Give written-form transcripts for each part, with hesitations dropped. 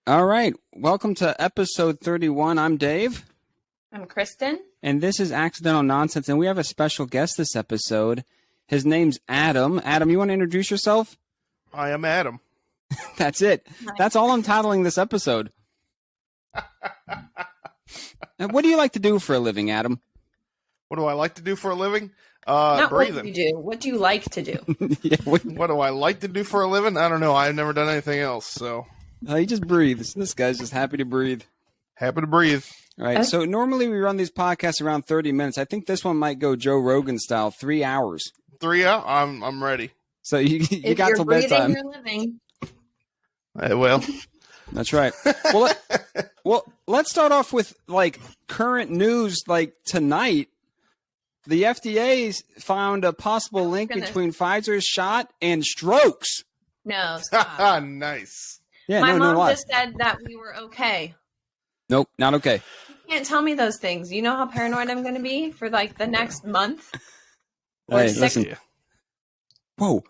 All right. Welcome to episode 31. I'm Dave. I'm Kristen. And this is Accidental Nonsense. And we have a special guest this episode. His name's Adam. Adam, you want to introduce yourself? I am Adam. That's it. That's all I'm titling this episode. And what do you like to do for a living, Adam? What do I like to do for a living? Not breathing. what do you do. What do you like to do? Yeah, What do I like to do for a living? I don't know. I've never done anything else, so he just breathes. This guy's just happy to breathe. happy to breathe. All right. So normally we run these podcasts around 30 minutes. I think this one might go Joe Rogan style, 3 hours. 3 out. I'm ready. So you If got you're till breathing, bedtime. you're living. Well, That's right. Well, let's start off with like current news. Like tonight, the FDA found a possible link between Pfizer's shot and strokes. No, stop. nice. Yeah, My no mom lie. just said that we were okay. Nope, not okay. You can't tell me those things. You know how paranoid I'm going to be for like the next month? Or Hey, 6 listen. Yeah. Whoa,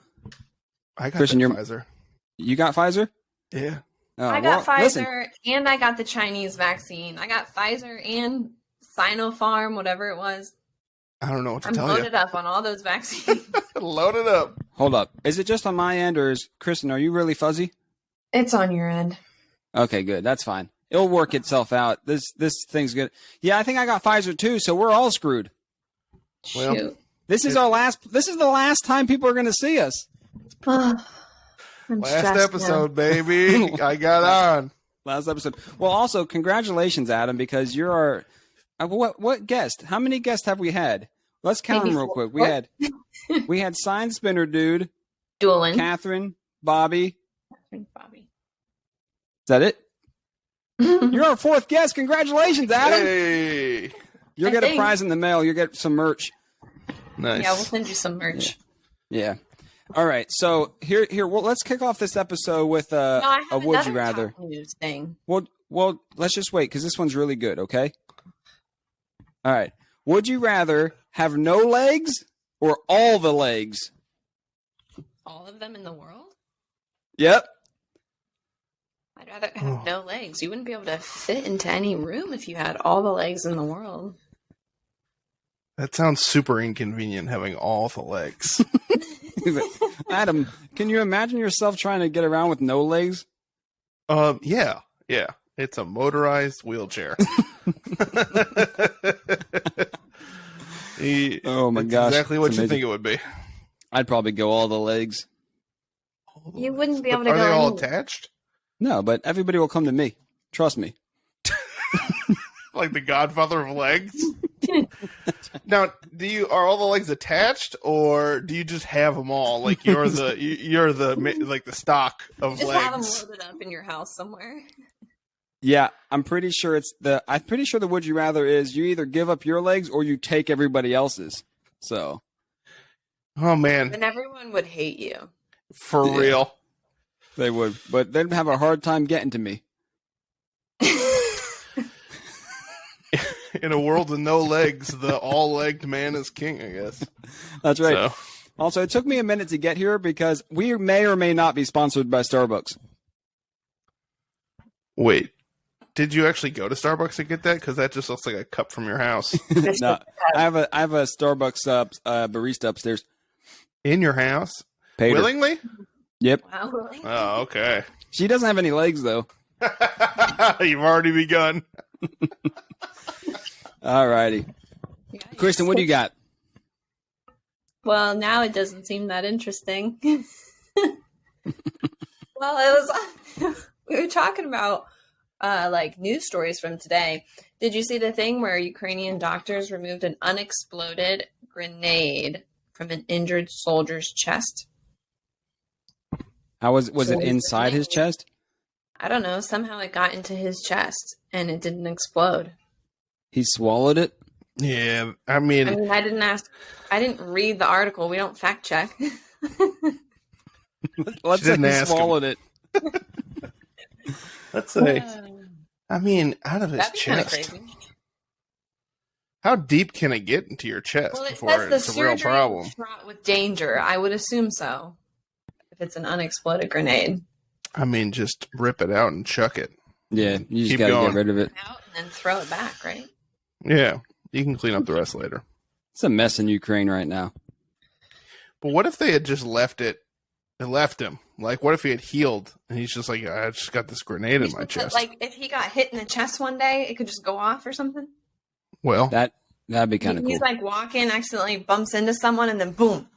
I got Christian, that you're- Pfizer. you got Pfizer? Yeah. Oh, I got well, Pfizer listen. and I got the Chinese vaccine. I got Pfizer and Sinopharm, whatever it was. I don't know what to I'm tell loaded you. up on all those vaccines. Load it up. Hold up. Is it just on my end, or is Kristen? Are you really fuzzy? It's on your end. Okay, good. That's fine. It'll work itself out. This thing's good. Yeah, I think I got Pfizer too. So we're all screwed. Well, Shoot. This is our last. This is the last time people are going to see us. I'm Last stressed episode, baby. I got on. Last episode. Well, also congratulations, Adam, because you're our what guest? How many guests have we had? Let's count Maybe them real quick. four. We had Sign Spinner Dude, now. Dueling. Catherine, Bobby. Bobby. Is that it? You're our fourth guest. Congratulations, Adam. Hey. You'll I get a think- prize in the mail. You'll get some merch. Nice. Yeah, we'll send you some merch. Yeah. All right. So here. Well, let's kick off this episode with No, I a have would another you rather. top news thing. Well, let's just wait because this one's really good. Okay. All right. Would you rather have no legs or all the legs? All of them in the world? Yep. I'd rather have no legs. You wouldn't be able to fit into any room if you had all the legs in the world. That sounds super inconvenient having all the legs. Adam, can you imagine yourself trying to get around with no legs? Yeah. It's a motorized wheelchair. Oh my It's gosh. exactly what It's you amazing. think it would be. I'd probably go all the legs. You wouldn't be able to Are go they all anywhere. attached? No, but everybody will come to me. Trust me. Like the Godfather of legs? Now, are all the legs attached, or do you just have them all? Like you're the stock of Just have them legs. loaded up in your house somewhere. Yeah, I'm pretty sure the would you rather is you either give up your legs or you take everybody else's. So Oh man, Then everyone would hate you. for Yeah. real. they would, but they'd have a hard time getting to me. In a world with no legs, the all-legged man is king, I guess. That's right. So, Also, it took me a minute to get here because we may or may not be sponsored by Starbucks. wait, did you actually go to Starbucks to get that? Because that just looks like a cup from your house. No, I have a Starbucks barista upstairs. In your house? Paid her. Willingly? Yep. Wow, really? Oh, okay. She doesn't have any legs though. You've already begun. All righty. Yikes. Kristen, what do you got? Well, now it doesn't seem that interesting. Well, it was. We were talking about like news stories from today. Did you see the thing where Ukrainian doctors removed an unexploded grenade from an injured soldier's chest? How was So it inside his chest? I don't know. Somehow it got into his chest and it didn't explode. He swallowed it. Yeah, I I mean, mean, I didn't read the article. We don't fact check. Let's She say didn't he ask him. swallowed it. let's say, I mean, out of his That'd be kind of chest. crazy. How deep can it get into your chest Well, it before says the it's a real surgery problem? was fraught with danger. I would assume so. If it's an unexploded grenade. I mean, just rip it out and chuck it. Yeah, you just Keep got to going. get rid of it. Out and then throw it back, right? Yeah, you can clean up the rest later. It's a mess in Ukraine right now. But what if they had just left it and left him? Like, what if he had healed and he's just like, I just got this grenade in my chest? Like, if he got hit in the chest one day, it could just go off or something. Well, That'd be kind of cool. He's like walking, accidentally bumps into someone, and then boom.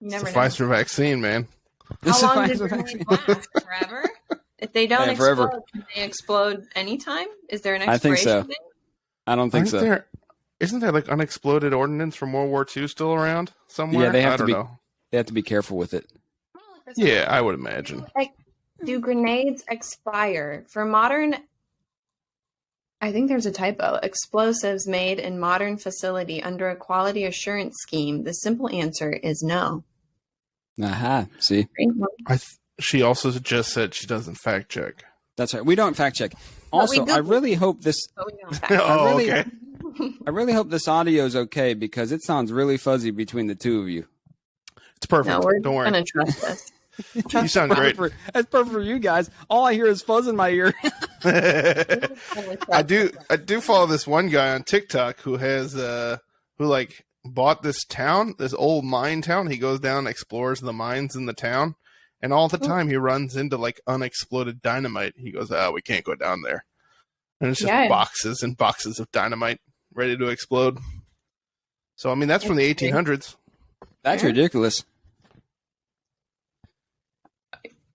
You it's never the know. Pfizer vaccine, man. How long did grenades last? Forever? If they don't Yeah, explode, forever. can they explode anytime? Is there an I think expiration so. date? I don't think so. Isn't there like unexploded ordnance from World War II still around somewhere? Yeah, they have I to don't be. know. They have to be careful with it. Yeah, I would imagine. Like, do grenades expire for modern? I think there's a typo. Explosives made in modern facility under a quality assurance scheme. The simple answer is no. Aha. See, She also just said she doesn't fact check. that's right. We don't fact check. But we Also, do- I really hope this. But we don't fact- Oh, really- okay. I really hope this audio is okay because it sounds really fuzzy between the two of you. It's perfect. No, we're Don't worry. gonna trust this. You sound great. That's perfect for you guys. All I hear is fuzz in my ear. I do follow this one guy on TikTok who has who like bought this town, this old mine town. He goes down and explores the mines in the town, and all the time he runs into like unexploded dynamite. He goes, we can't go down there. And it's just boxes and boxes of dynamite ready to explode. So I mean that's from the 1800s. That's ridiculous.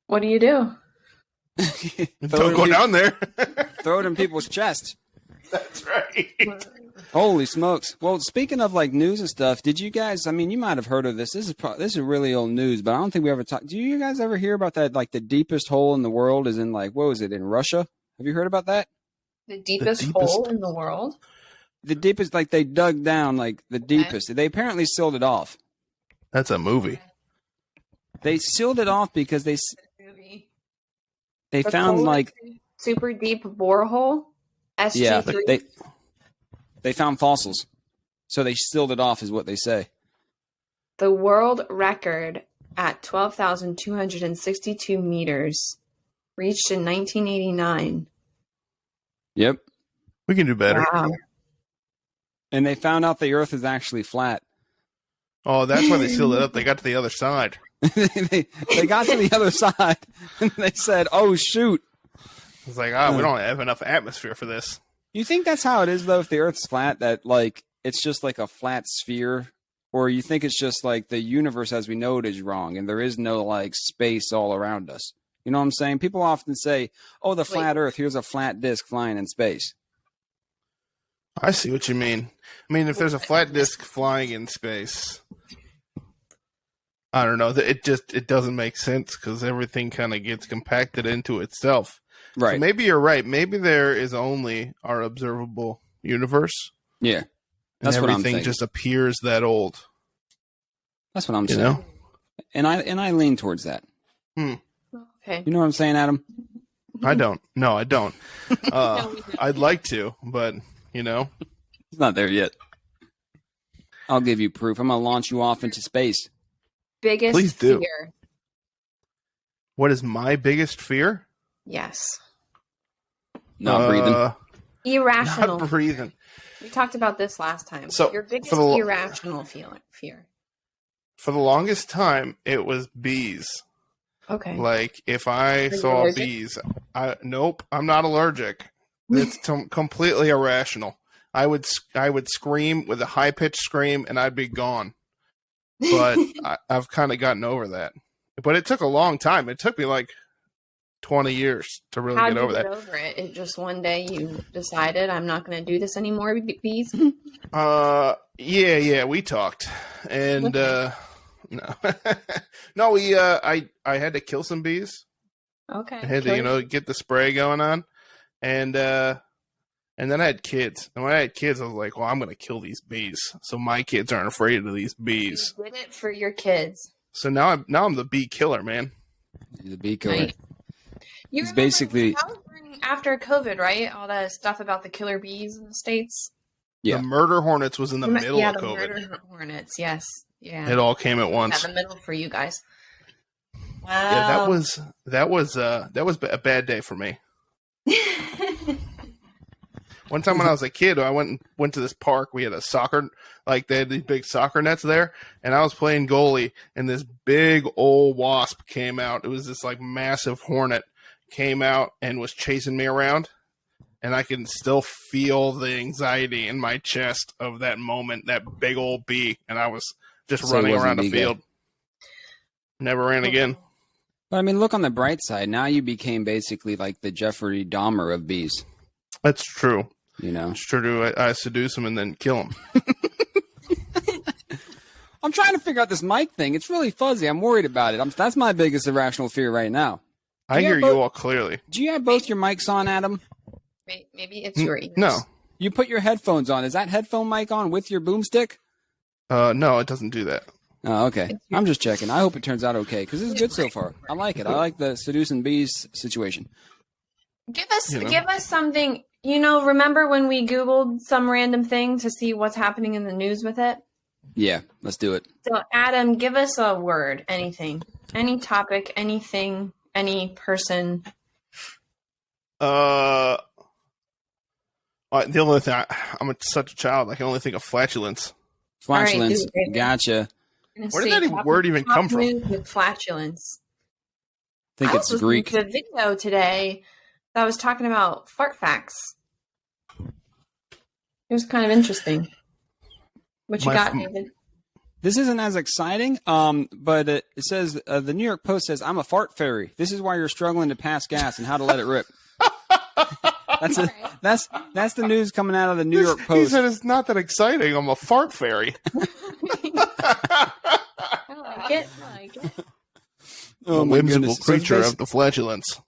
What do you do? Don't go down there. Throw it in people's chests. That's right. Holy smokes! Well, speaking of like news and stuff, did you guys? I mean, you might have heard of this. This is really old news, but I don't think we ever talked. Do you guys ever hear about that? Like the deepest hole in the world is in like what was it in Russia? Have you heard about that? The deepest hole in the world? The deepest, like they dug down, like the deepest. They apparently sealed it off. That's a movie. They sealed it off because they found like super deep borehole. SG3. Yeah, they found fossils, so they sealed it off, is what they say. The world record at 12,262 meters, reached in 1989. Yep. We can do better. Wow. And they found out the Earth is actually flat. Oh, that's why they sealed it up. They got to the other side. they got to the other side, and they said, "Oh shoot!" It's like, we don't have enough atmosphere for this. You think that's how it is, though? If the Earth's flat, that like it's just like a flat sphere, or you think it's just like the universe as we know it is wrong, and there is no like space all around us? You know what I'm saying? People often say, "Oh, the flat Earth. Here's a flat disk flying in space." I see what you mean. I mean, if there's a flat disk flying in space, I don't know. It doesn't make sense because everything kind of gets compacted into itself. Right. So maybe you're right. Maybe there is only our observable universe. Yeah. That's and what I'm everything thinking. just appears that old. That's what I'm You saying. know? And I lean towards that. Okay. You know what I'm saying, Adam? I don't. No, I don't. No, we don't. I'd like to, but you know. It's not there yet. I'll give you proof. I'm gonna launch you off into space. Biggest Please do. fear. What is my biggest fear? Yes. Not breathing. Irrational. Not breathing. We talked about this last time. So, Your biggest for the- irrational fear. For the longest time, it was bees. Okay. Like if I you saw allergic? bees, nope, I'm not allergic. It's completely irrational. I would scream with a high pitched scream, and I'd be gone. But I've kind of gotten over that. But it took a long time. It took me like 20 years to really How'd get you over get that. over it? It just one day you decided I'm not going to do this anymore, bees? Yeah, we talked, and no, no, I had to kill some bees. Okay. I had to, get the spray going on, and then I had kids. And when I had kids, I was like, well, I'm going to kill these bees, so my kids aren't afraid of these bees. You did it for your kids. So now I'm the bee killer, man. He's a bee killer. Right. You It's remember basically- that was during- after COVID, right? All that stuff about the killer bees in the States. Yeah. The murder hornets was in the middle yeah, of the COVID. murder hornets. Yes. Yeah. It all came at Yeah, once. the middle for you guys. Wow. Yeah, that was a bad day for me. One time when I was a kid, I went to this park. We had a soccer, like they had these big soccer nets there, and I was playing goalie, and this big old wasp came out. It was this like massive hornet came out and was chasing me around, and I can still feel the anxiety in my chest of that moment, that big old bee, and I was just running around the field. Never ran again. But I mean, look on the bright side. Now you became basically like the Jeffrey Dahmer of bees. That's true. You know, it's true. I seduce him and then kill him. I'm trying to figure out this mic thing. It's really fuzzy. I'm worried about it. That's my biggest irrational fear right now. I hear you all clearly. Do you have both your mics on, Adam? Maybe it's your ears. No. You put your headphones on. Is that headphone mic on with your boomstick? No, it doesn't do that. Oh, okay. I'm just checking. I hope it turns out okay because this is good so far. I like it. I like the seducing bees situation. Give us something. Remember when we Googled some random thing to see what's happening in the news with it? Yeah, let's do it. So, Adam, give us a word, anything, any topic, anything, any person. The only thing I'm such a child, I can only think of flatulence. Flatulence. Right, gotcha. Where did that word even come from? With flatulence. I think it's Greek. I was listening to a video today that was talking about fart facts. It was kind of interesting. What you got, David? This isn't as exciting, but it says the New York Post says, "I'm a fart fairy. This is why you're struggling to pass gas and how to let it rip." That's the news coming out of the New York Post. He said it's not that exciting. I'm a fart fairy. I like it. Oh, a whimsical creature of the flatulence.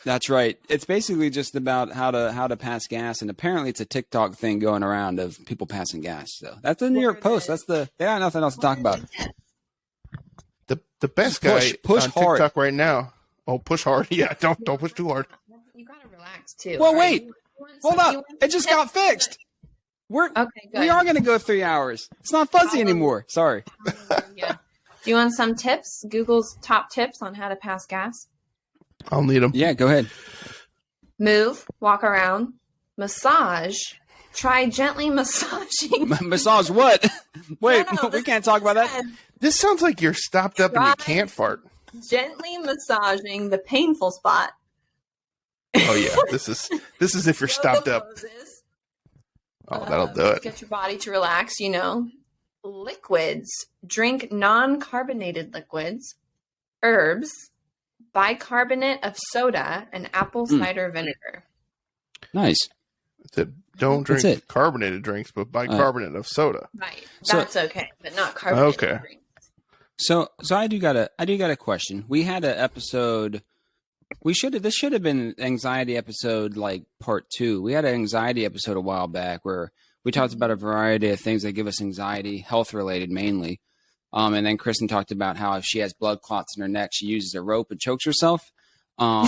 That's right. It's basically just about how to pass gas, and apparently it's a TikTok thing going around of people passing gas. So that's the New York Post. They got nothing else to talk about. The best guy push on hard. TikTok right now. Oh, push hard. Yeah, don't push too hard. You gotta relax too. Well, wait. Hold up. It just got fixed. We are going to go 3 hours. It's not fuzzy anymore. Sorry. Yeah. Do you want some tips? Google's top tips on how to pass gas? I'll need them. Yeah, go ahead. Move, walk around, massage. Try gently massaging. Massage what? Wait, no, we can't talk about that. This sounds like you're stopped up and you can't fart. Gently massaging the painful spot. Oh yeah, this is if you're stopped up. Oh, that'll do it. Get your body to relax, Liquids. Drink non-carbonated liquids. Herbs. Bicarbonate of soda and apple cider vinegar. Nice. Don't drink carbonated drinks, but bicarbonate of soda. Right. That's okay, but not carbonated drinks. So I do got a question. We had an episode. This should have been an anxiety episode like part 2. We had an anxiety episode a while back where we talked about a variety of things that give us anxiety, health related mainly. And then Kristen talked about how if she has blood clots in her neck, she uses a rope and chokes herself. No,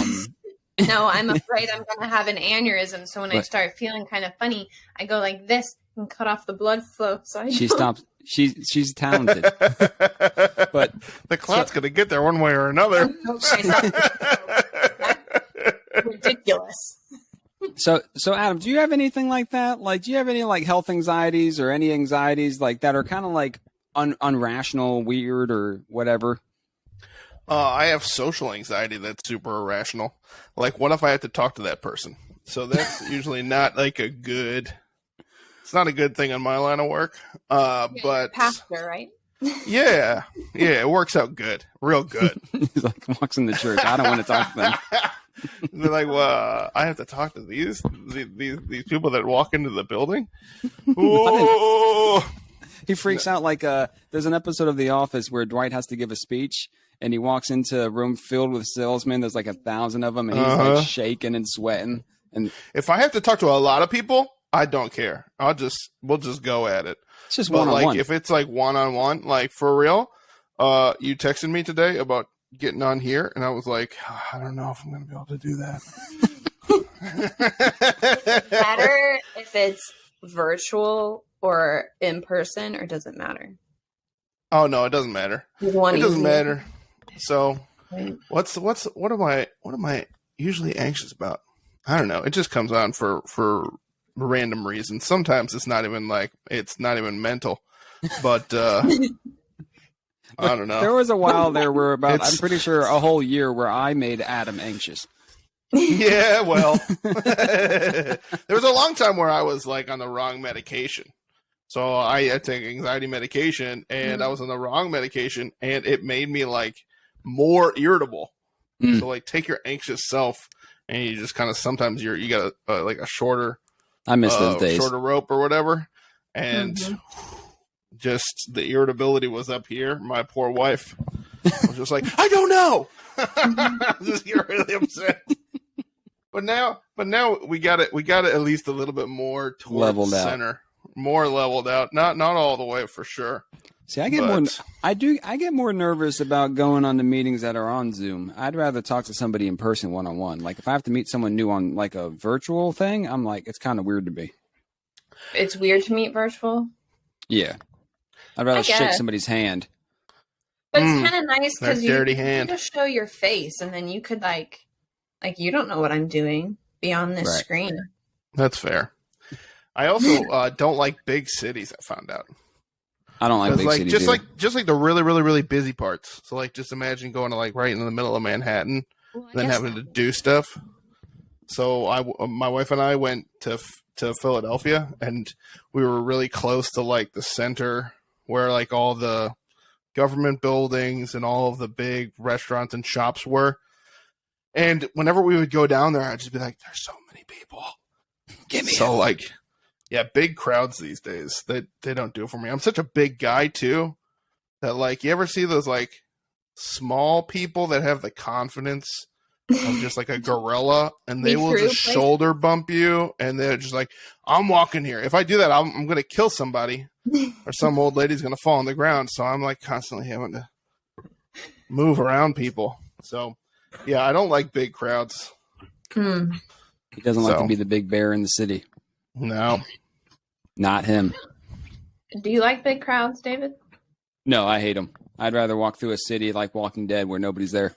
I'm afraid I'm going to have an aneurysm. So when I start feeling kind of funny, I go like this and cut off the blood flow. So she stops. She's talented. But the clot's going to get there one way or another. Ridiculous. So Adam, do you have anything like that? Like, do you have any like health anxieties or any anxieties like that are kind of like unrational, weird, or whatever? I have social anxiety that's super irrational. Like, what if I have to talk to that person? So that's usually not like it's not a good thing in my line of work. But pastor, right? Yeah, it works out good, real good. He's like walks in the church. I don't want to talk to them. They're like, well, I have to talk to these people that walk into the building. He freaks out like there's an episode of The Office where Dwight has to give a speech and he walks into a room filled with salesmen. There's like 1,000 of them and he's like shaking and sweating. And if I have to talk to a lot of people, I don't care. We'll just go at it. It's just one-on-one. Like if it's like one-on-one, like for real, you texted me today about getting on here and I was like, I don't know if I'm going to be able to do that. Matter if it's virtual or in person, or does it matter? Oh no, it doesn't matter. It doesn't matter. So, what am I usually anxious about? I don't know. It just comes on for random reasons. Sometimes it's not even mental, but I don't know. There was a while there where I'm pretty sure a whole year where I made Adam anxious. Yeah, well, there was a long time where I was like on the wrong medication. So I take anxiety medication, and I was on the wrong medication, and it made me like more irritable. So like, take your anxious self, and you just kind of sometimes you got like a shorter. I miss those days. Shorter rope or whatever, and just the irritability was up here. My poor wife was just like, I don't know. I was just get really upset. But now we got it. We got it at least a little bit more towards leveled the center, more leveled out. Not all the way for sure. See, I get more nervous about going on the meetings that are on Zoom. I'd rather talk to somebody in person, one-on-one. Like if I have to meet someone new on like a virtual thing, I'm like, it's kind of weird to me. It's weird to meet virtual. Yeah, I'd rather shake somebody's hand. But it's kind of nice because you hand. just show your face, and then you could like you don't know what I'm doing beyond this screen. That's fair. I also don't like big cities. I found out. I don't like big cities either. just like the really, really, really busy parts. So like, just imagine going to like right in the middle of Manhattan, then having to do stuff. So my wife and I went to Philadelphia, and we were really close to like the center where like all the government buildings and all of the big restaurants and shops were. And whenever we would go down there, I'd just be like, "There's so many people." Give me so like. Yeah, big crowds these days. They don't do it for me. I'm such a big guy too that like, you ever see those like small people that have the confidence of just like a gorilla, and they will just shoulder bump you, and they're just like, I'm walking here. If I do that, I'm going to kill somebody, or some old lady's going to fall on the ground. So I'm like constantly having to move around people. So yeah, I don't like big crowds. He doesn't like to be the big bear in the city. No. Not him. Do you like big crowds, David? No, I hate them. I'd rather walk through a city like Walking Dead where nobody's there.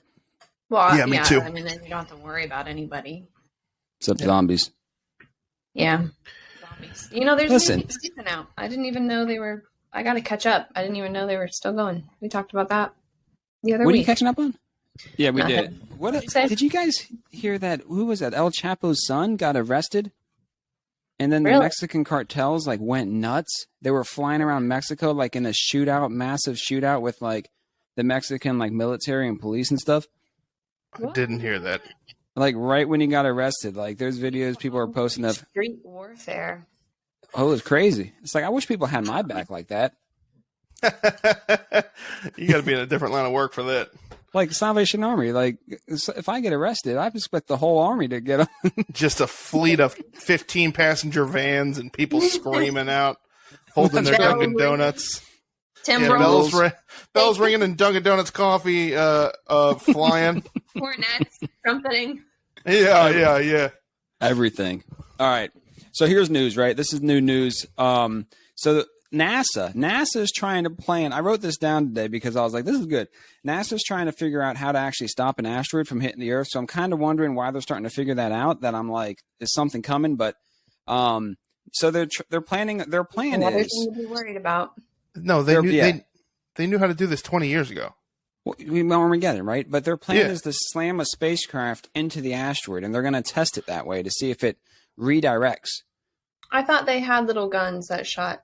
Well, yeah, me too. I mean, then you don't have to worry about anybody. Except zombies. Yeah. Zombies. You know, there's a new season out. I didn't even know they were... I got to catch up. I didn't even know they were still going. We talked about that the other week. What are you catching up on? Yeah, we did. What'd you say? Did you guys hear that? Who was that? El Chapo's son got arrested? And then the Mexican cartels like went nuts. They were flying around Mexico like in a shootout, massive shootout with like the Mexican like military and police and stuff. I didn't hear that. Like right when he got arrested, like there's videos people are posting of street warfare. Oh, it was crazy. It's like I wish people had my back like that. You got to be in a different line of work for that. Like Salvation Army, like if I get arrested, I expect the whole army to get on. Just a fleet of 15 passenger vans and people screaming out, holding their Dunkin' Donuts. Bells ringing and Dunkin' Donuts coffee flying. Cornets, trumpeting. Yeah. Everything. All right. So here's news, right? This is new news. So NASA is trying to plan. I wrote this down today because I was like, this is good. NASA's trying to figure out how to actually stop an asteroid from hitting the Earth. So I'm kind of wondering why they're starting to figure that out. That I'm like, is something coming? But so they're planning. Their plan is to be worried about. No, they knew how to do this 20 years ago. Well, Armageddon, right? But their plan is to slam a spacecraft into the asteroid, and they're going to test it that way to see if it redirects. I thought they had little guns that shot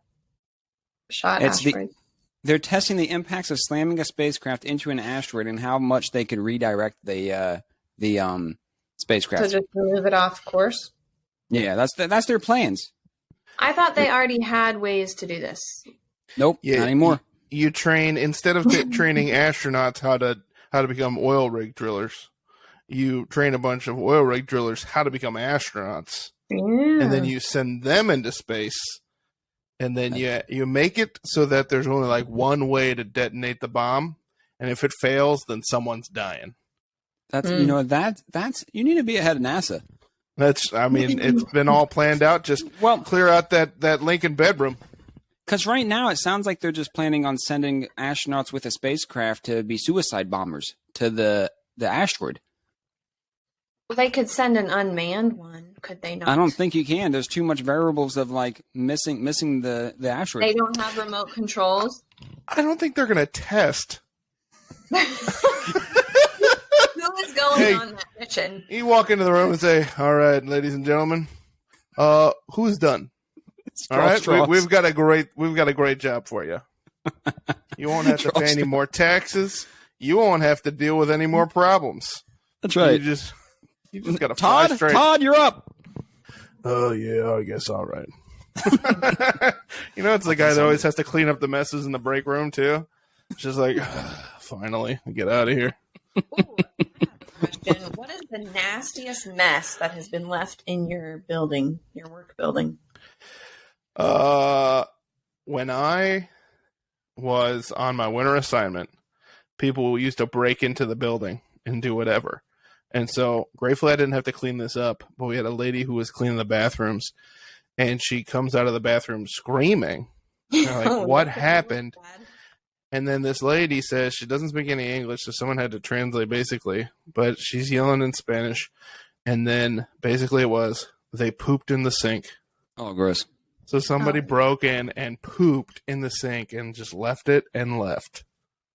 asteroids. They're testing the impacts of slamming a spacecraft into an asteroid and how much they could redirect the spacecraft. So just move it off course? Yeah, that's their plans. I thought they already had ways to do this. Nope, not anymore. You train, instead of training astronauts how to become oil rig drillers, you train a bunch of oil rig drillers how to become astronauts. Yeah. And then you send them into space. And then you make it so that there's only like one way to detonate the bomb, and if it fails, then someone's dying. That's that's you need to be ahead of NASA. It's been all planned out. Just clear out that Lincoln bedroom. Because right now it sounds like they're just planning on sending astronauts with a spacecraft to be suicide bombers to the asteroid. Well, they could send an unmanned one. could they not? I don't think you can. There's too much variables of like missing the asteroid. They don't have remote controls. I don't think they're going to test. Who is going on that mission? You walk into the room and say, "All right, ladies and gentlemen, who's done? All right, we've got a great job for you. You won't have to pay any more taxes. You won't have to deal with any more problems. That's right. You just got to fly straight. Todd, you're up. Oh yeah, I guess all right." It's the guy that always has to clean up the messes in the break room too. It's just like, finally, get out of here. Ooh, I have a question. What is the nastiest mess that has been left in your building, your work building? When I was on my winter assignment, people used to break into the building and do whatever. And so, gratefully, I didn't have to clean this up. But we had a lady who was cleaning the bathrooms, and she comes out of the bathroom screaming. Like, what happened? And then this lady says she doesn't speak any English, so someone had to translate basically. But she's yelling in Spanish. And then basically it was, they pooped in the sink. Oh, gross. So somebody broke in and pooped in the sink and just left it and left.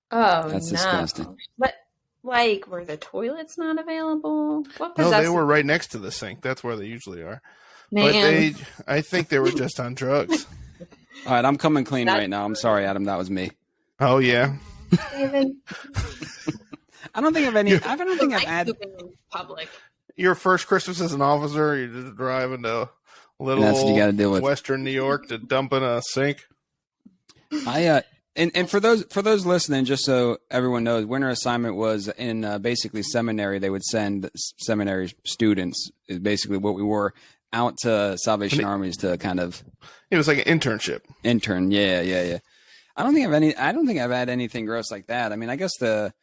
Oh, that's no. disgusting. But, like, were the toilets not available? No, they were right next to the sink. That's where they usually are. Man. But I think they were just on drugs. All right, I'm coming clean right now. I'm sorry, Adam. That was me. Oh, yeah. I don't think I've had public. Your first Christmas as an officer, you're just driving to little that's what you gotta deal with. Western New York to dump in a sink. And for those listening, just so everyone knows, winter assignment was in basically seminary. They would send seminary students, is basically what we were, out to Salvation Armies to kind of. It was like an internship. Yeah. I don't think I've had anything gross like that. I mean, I guess the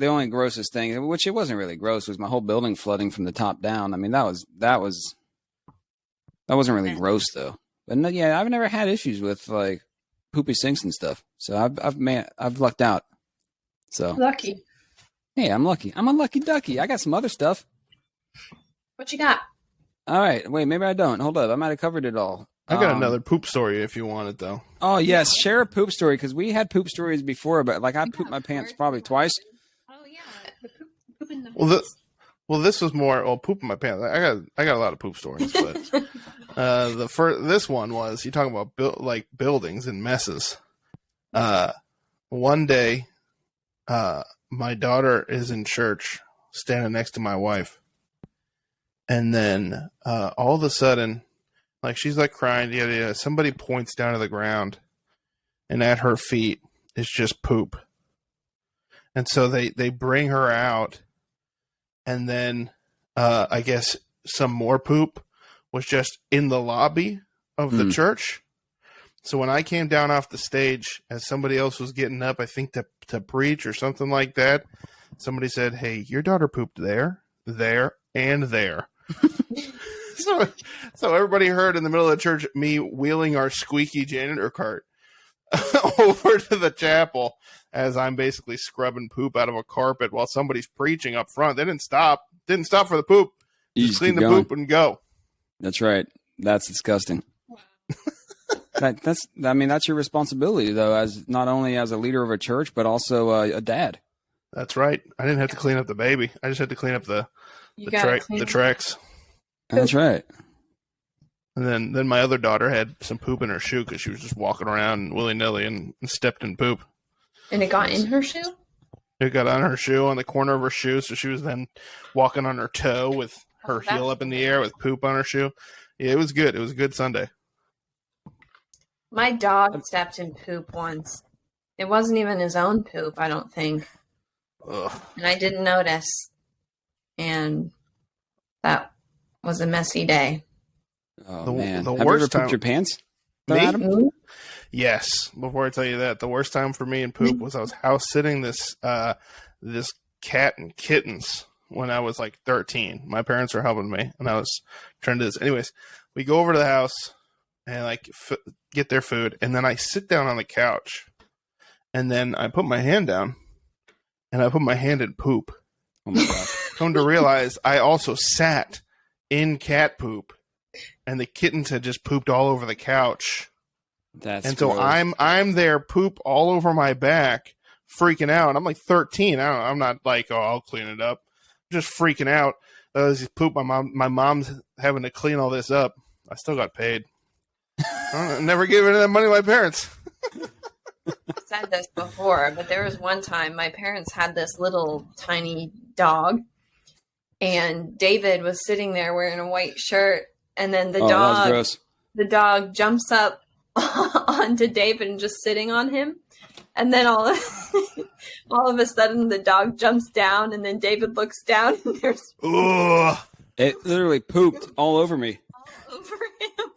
only grossest thing, which it wasn't really gross, was my whole building flooding from the top down. I mean, that wasn't really gross though. But no, yeah, I've never had issues with like poopy sinks and stuff. So I've lucked out. So lucky. Hey, I'm lucky. I'm a lucky ducky. I got some other stuff. What you got? All right. Wait, maybe I don't. Hold up. I might have covered it all. I got another poop story if you want it, though. Oh, yes. Share a poop story, because we had poop stories before, but like I pooped my pants probably twice. Oh, yeah. The poop in the pants. Well, this was more, poop in my pants. I got a lot of poop stories, but this one was, you're talking about buildings and messes. One day, my daughter is in church standing next to my wife. And then all of a sudden, like she's like crying, yeah, somebody points down to the ground, and at her feet is just poop. And so they bring her out, and then I guess some more poop was just in the lobby of the church. So when I came down off the stage, as somebody else was getting up, I think to preach or something like that, somebody said, "Hey, your daughter pooped there, and there." So everybody heard in the middle of the church me wheeling our squeaky janitor cart over to the chapel as I'm basically scrubbing poop out of a carpet while somebody's preaching up front. They didn't stop for the poop. Just clean the poop and go. That's right. That's disgusting. That's your responsibility, though, as not only as a leader of a church, but also a dad. That's right. I didn't have to clean up the baby. I just had to clean up the tracks. That's right. And then my other daughter had some poop in her shoe because she was just walking around willy-nilly and stepped in poop. And it got in her shoe? It got on her shoe, on the corner of her shoe, so she was then walking on her toe with her heel up in the air with poop on her shoe. Yeah, it was good. It was a good Sunday. My dog stepped in poop once. It wasn't even his own poop, I don't think. Ugh. And I didn't notice. And that was a messy day. Oh, man. The Have worst you ever time, pooped your pants? Me? Mm-hmm. Yes. Before I tell you that, the worst time for me in poop was I was house sitting this cat and kittens when I was like 13. My parents were helping me, and I was trying to do this. Anyways, we go over to the house and like get their food, and then I sit down on the couch, and then I put my hand down, and I put my hand in poop. Oh my gosh. Come to realize, I also sat in cat poop, and the kittens had just pooped all over the couch. That's so gross. I'm there, poop all over my back, freaking out. I'm like 13. I'm not like, oh, I'll clean it up. I'm just freaking out. This poop. My mom's having to clean all this up. I still got paid. I never gave any of that money to my parents. I've said this before, but there was one time my parents had this little tiny dog, and David was sitting there wearing a white shirt, and then that was gross. The dog jumps up onto David and just sitting on him, and then all of a sudden the dog jumps down, and then David looks down, and there's it literally pooped all over me, all over him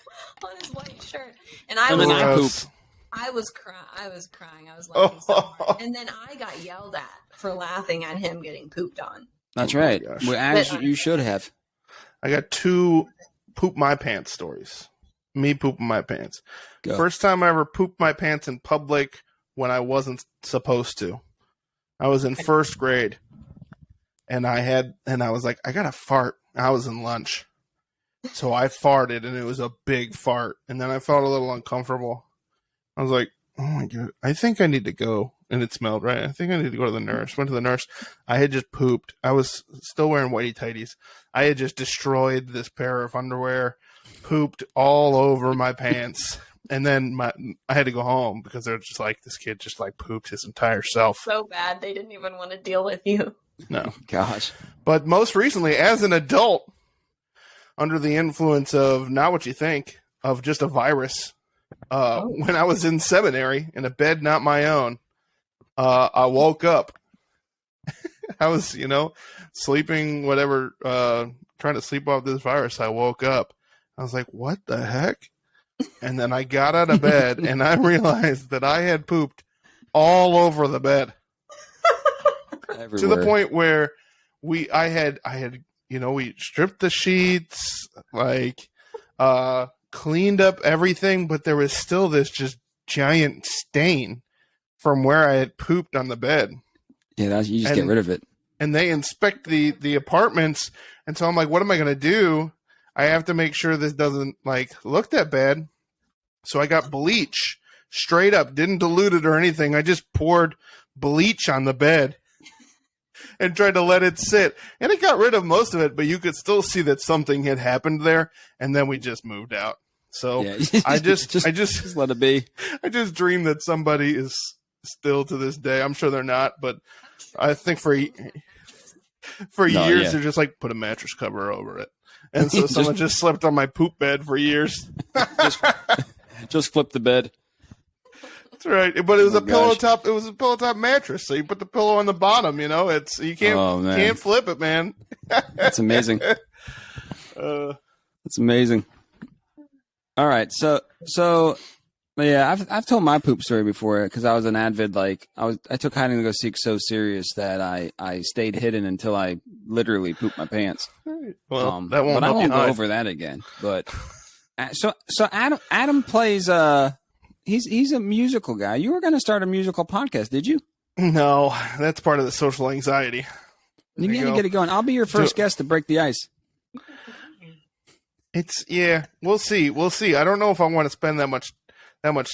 on his white shirt, and I pooped. I was crying. I was laughing so hard. And then I got yelled at for laughing at him getting pooped on. That's right. Well, as you should have. I got 2 poop my pants stories. Me pooping my pants. Go. First time I ever pooped my pants in public when I wasn't supposed to. I was in first grade, and I was like, I gotta fart. I was in lunch. So I farted, and it was a big fart. And then I felt a little uncomfortable. I was like, oh my God, I think I need to go. And it smelled right. I think I need to go to the nurse. Went to the nurse. I had just pooped. I was still wearing whitey tighties. I had just destroyed this pair of underwear, pooped all over my pants. And then I had to go home because they're just like, this kid just like pooped his entire self. So bad they didn't even want to deal with you. No. Gosh. But most recently, as an adult, under the influence of not what you think, of just a virus, when I was in seminary in a bed not my own, I woke up. I was, sleeping, whatever, trying to sleep off this virus. I woke up. I was like, what the heck? And then I got out of bed and I realized that I had pooped all over the bed. Everywhere. To the point where we stripped the sheets, cleaned up everything, but there was still this just giant stain from where I had pooped on the bed. Yeah, you just get rid of it. And they inspect the apartments, and so I'm like, what am I going to do? I have to make sure this doesn't look that bad. So I got bleach straight up, didn't dilute it or anything. I just poured bleach on the bed and tried to let it sit. And it got rid of most of it, but you could still see that something had happened there. And then we just moved out. So yeah, I just let it be. I just dream that somebody is still to this day. I'm sure they're not, but I think for years they're just like, put a mattress cover over it. And so someone just slept on my poop bed for years. just flip the bed. That's right. But it was pillow top. It was a pillow top mattress. So you put the pillow on the bottom. You can't flip it, man. That's amazing. That's amazing. All right, so yeah, I've told my poop story before because I was an avid I took hiding to go seek so serious that I stayed hidden until I literally pooped my pants. Well, that won't. But I won't go over that again. But so Adam plays. He's a musical guy. You were going to start a musical podcast, did you? No, that's part of the social anxiety. You need to get it going. I'll be your first guest to break the ice. We'll see. I don't know if I want to spend that much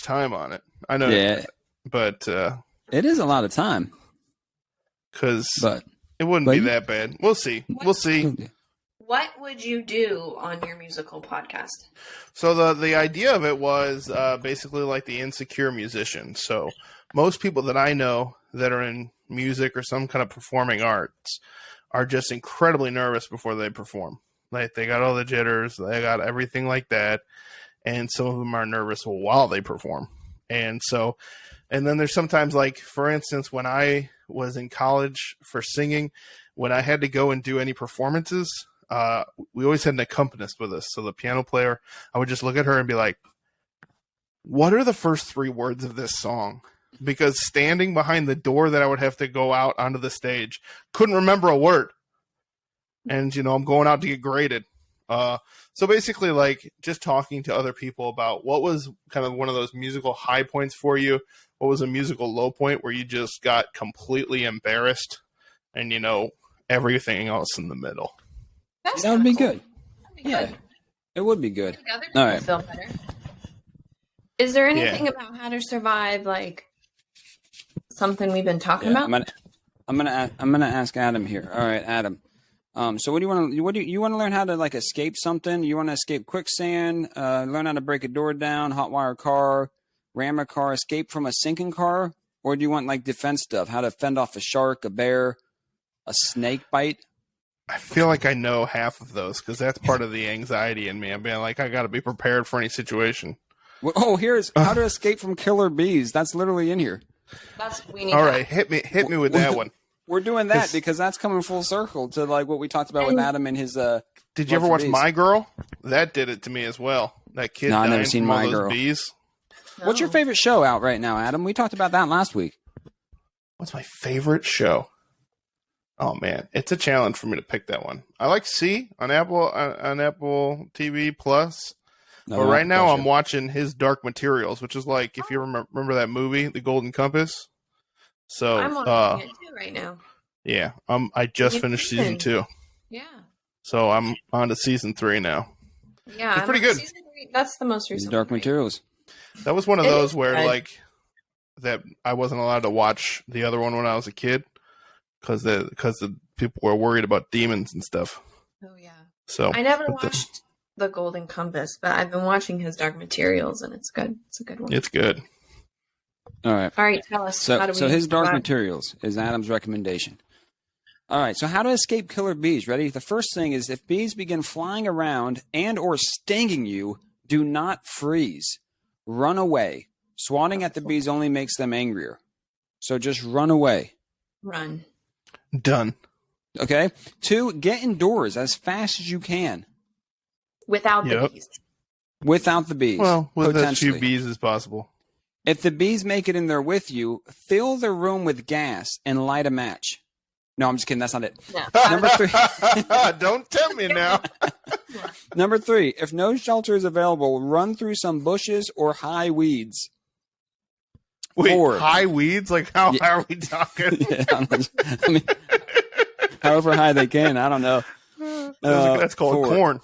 time on it. I know, but it is a lot of time. But it wouldn't be that bad. We'll see. We'll see. What would you do on your musical podcast? So the idea of it was basically like the insecure musician. So most people that I know that are in music or some kind of performing arts are just incredibly nervous before they perform. Like they got all the jitters, they got everything like that. And some of them are nervous while they perform. And then there's sometimes for instance, when I was in college for singing, when I had to go and do any performances, we always had an accompanist with us. So the piano player, I would just look at her and be like, what are the first 3 words of this song? Because standing behind the door that I would have to go out onto the stage, couldn't remember a word. And, I'm going out to get graded. So basically just talking to other people about what was kind of one of those musical high points for you. What was a musical low point where you just got completely embarrassed and, everything else in the middle. That would be good. Yeah, it would be good. Other All people right. feel better. Is there anything about how to survive, like something we've been talking Yeah, about? I'm gonna ask Adam here. All right, Adam. So what do you want to learn how to like escape something? You want to escape quicksand? Learn how to break a door down, hotwire a car, ram a car, escape from a sinking car, or do you want like defense stuff? How to fend off a shark, a bear, a snake bite? I feel like I know half of those because that's part of the anxiety in me. I'm being like, I got to be prepared for any situation. Well, oh, here's how to escape from killer bees. That's literally in here. We need All that. right, hit me with that one. We're doing that because that's coming full circle to like what we talked about with Adam and his. Did you ever watch My Girl? That did it to me as well. That kid. No, I never dying seen from all My those Girl. Bees. What's your favorite show out right now, Adam? We talked about that last week. What's my favorite show? Oh man, it's a challenge for me to pick that one. I like C on Apple TV Plus. No, But not right the now pleasure. I'm watching his Dark Materials, which is like if you remember that movie, The Golden Compass. So I'm watching it too right now. yeah, I just New finished season. season 2, Yeah. so I'm on to season 3 now. Yeah. It's pretty good. Season 3, that's the most recent Dark one, right? Materials. That was one of It those is where good. like that I wasn't allowed to watch the other one when I was a kid because the people were worried about demons and stuff. Oh yeah. So I never but watched The Golden Compass, but I've been watching his Dark Materials, and it's good. It's a good one. it's good. All right. All right, tell us. So, how do we so his Dark survive? Materials is Adam's recommendation. All right. So how to escape killer bees? Ready? The first thing is if bees begin flying around and or stinging you, do not freeze. Run away. Swatting at the bees only makes them angrier. So just run away. Run. Done. Okay. 2, get indoors as fast as you can Without the Yep. bees. without the bees. Well, with as potentially. few bees as possible. If the bees make it in there with you, fill the room with gas and light a match. No, I'm just kidding. That's not it. No. Number 3. Don't tempt me now. Number 3. If no shelter is available, run through some bushes or high weeds. Wait, 4. high weeds? Like how Yeah. high are we talking? Yeah, I mean, however high they can. I don't know. That's called 4. corn.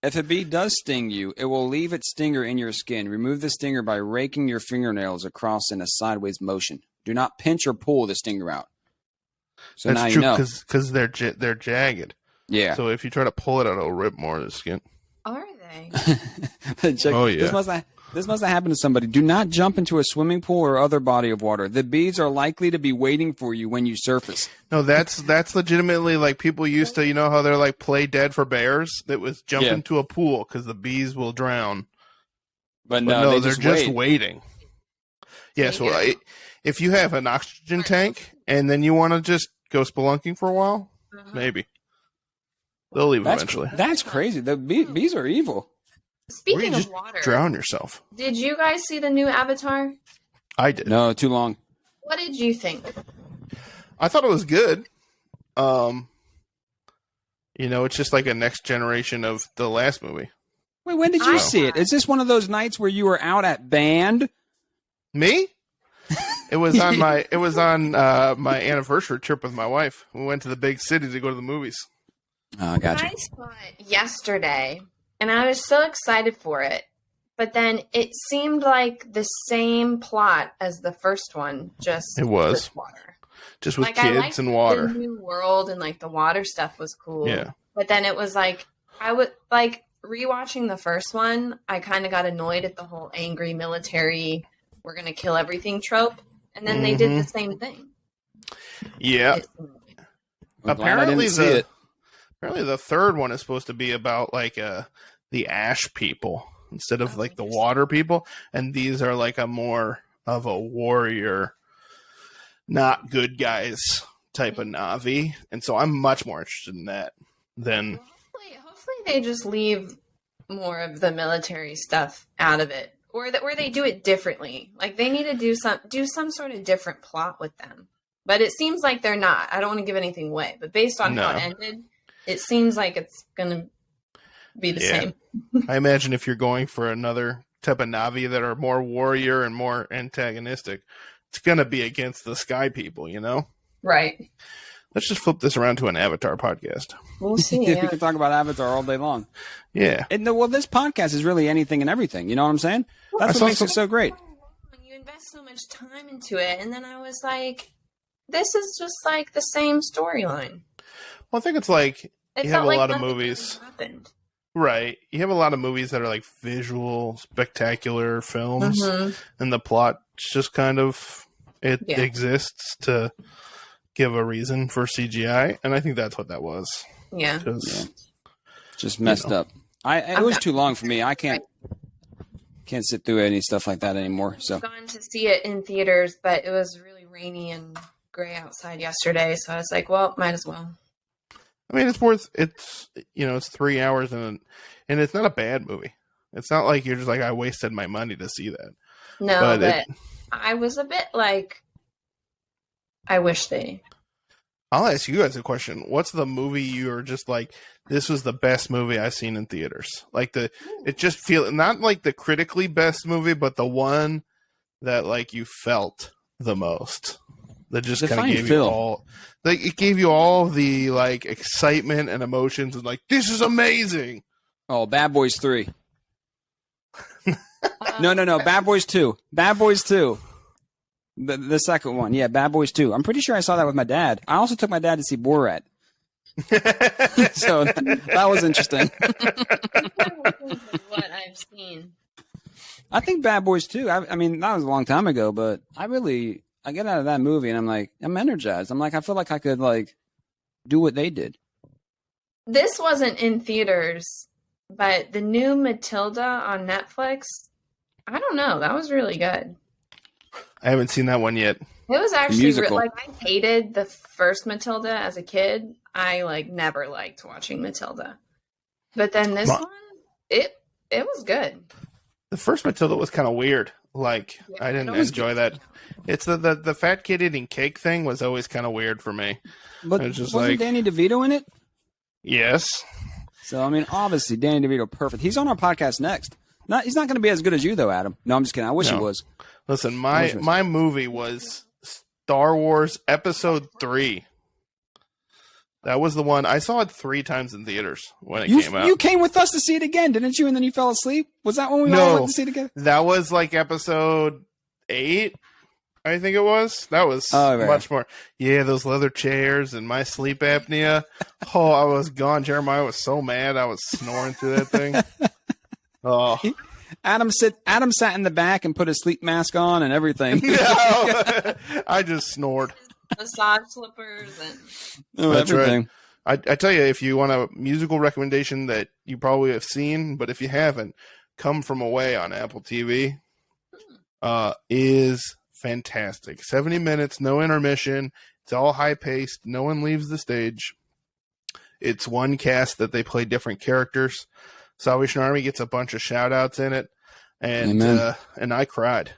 If a bee does sting you, it will leave its stinger in your skin. Remove the stinger by raking your fingernails across in a sideways motion. Do not pinch or pull the stinger out. So now That's you true know. because they're jagged. Yeah. So if you try to pull it out, it'll rip more of the skin. Are they? Check, Oh, yeah. This must have happened to somebody. Do not jump into a swimming pool or other body of water. The bees are likely to be waiting for you when you surface. No, that's legitimately like people used to, you know how they're like play dead for bears? That was jump Yeah. into a pool because the bees will drown. But But no, they're just just wait. waiting. Yeah, so Yeah. if you have an oxygen tank and then you want to just go spelunking for a while, maybe. They'll leave eventually. That's crazy. The bees are evil. Or you Speaking of just water, drown yourself. did you guys see the new Avatar? I did. No, too long. What did you think? I thought it was good. It's just like a next generation of the last movie. Wait, when did you I- see it? Is this one of those nights where you were out at band? Me? It was on my anniversary trip with my wife. We went to the big city to go to the movies. Oh, gotcha. I saw it yesterday, and I was so excited for it. But then it seemed like the same plot as the first one, just It was. with water. Just with Like, I kids liked and water. The new world and like the water stuff was cool. Yeah. But then it was like I would like rewatching the first one. I kind of got annoyed at the whole angry military, we're gonna kill everything trope, and then they did the same thing. Yeah. I'm glad I Apparently didn't see it. Apparently the third one is supposed to be about like the ash people instead of like the water people, and these are like a more of a warrior, not good guys type of Navi, and so I'm much more interested in that than Hopefully they just leave more of the military stuff out of it, or they do it differently. Like they need to do some sort of different plot with them. But it seems like they're not. I don't want to give anything away, but based on how it ended, it seems like it's gonna be the same. I imagine if you're going for another type of Navi that are more warrior and more antagonistic, it's gonna be against the sky people, you know? Right. Let's just flip this around to an Avatar podcast. We'll see. We Yeah. can talk about Avatar all day long. Yeah. And well, this podcast is really anything and everything. You know what I'm saying? That's what makes it so great. You invest so much time into it, and then I was like, "This is just like the same storyline." Well, I think it's like It you felt have a like lot of nothing movies. really happened. Right. You have a lot of movies that are like visual, spectacular films, and the plot just kind of exists to give a reason for CGI, and I think that's what that was. Yeah. Just messed up. It was too long for me. I can't sit through any stuff like that anymore. So I've gone to see it in theaters, but it was really rainy and gray outside yesterday, so I was like, well, might as well. I mean, it's 3 hours and it's not a bad movie. It's not like you're just like, I wasted my money to see that. No, but I was a bit like, I wish they. I'll ask you guys a question. What's the movie you're just like, this was the best movie I've seen in theaters? Like it just feel not like the critically best movie, but the one that like you felt the most. That just kind of gave you all, like it gave you all the like excitement and emotions and like, this is amazing. Oh, Bad Boys 3. No, Bad Boys 2. Bad Boys 2. The second one. Yeah, Bad Boys 2. I'm pretty sure I saw that with my dad. I also took my dad to see Borat. So that was interesting. What I've seen. I think Bad Boys 2. I mean, that was a long time ago, but I get out of that movie and I'm like, I'm energized. I'm like, I feel like I could like do what they did. This wasn't in theaters, but the new Matilda on Netflix, I don't know. That was really good. I haven't seen that one yet. It was actually Musical. like I hated the first Matilda as a kid. I like never liked watching Matilda, but then this one, it was good. The first Matilda was kind of weird. Like I didn't enjoy that. It's the fat kid eating cake thing was always kind of weird for me. But it was just wasn't like, Danny DeVito in it? Yes. So I mean, obviously Danny DeVito, perfect. He's on our podcast next. He's not going to be as good as you though, Adam. No, I'm just kidding. I wish he was. Listen, my movie was Star Wars Episode 3. That was the one. I saw it 3 times in theaters when it came out. You came with us to see it again, didn't you? And then you fell asleep? Was that when we all went to see it again? That was like Episode 8, I think it was. That was much more. Yeah, those leather chairs and my sleep apnea. Oh, I was gone. Jeremiah was so mad. I was snoring through that thing. Oh. Adam sat in the back and put his sleep mask on and everything. No, I just snored. Massage slippers and everything. Right. I tell you, if you want a musical recommendation that you probably have seen, but if you haven't, Come From Away on Apple TV is fantastic. 70 minutes, no intermission. It's all high paced. No one leaves the stage. It's one cast that they play different characters. Salvation Army gets a bunch of shout outs in it. And I cried.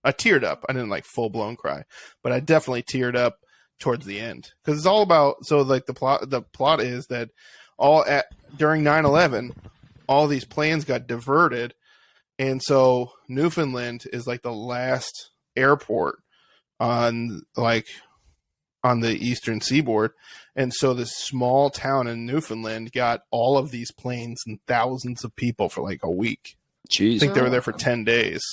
I teared up. I didn't like full blown cry, but I definitely teared up towards the end because it's all about. So like the plot is that during 9/11, all these planes got diverted, and so Newfoundland is like the last airport on the eastern seaboard, and so this small town in Newfoundland got all of these planes and thousands of people for like a week. Jeez. I think they were there for 10 days.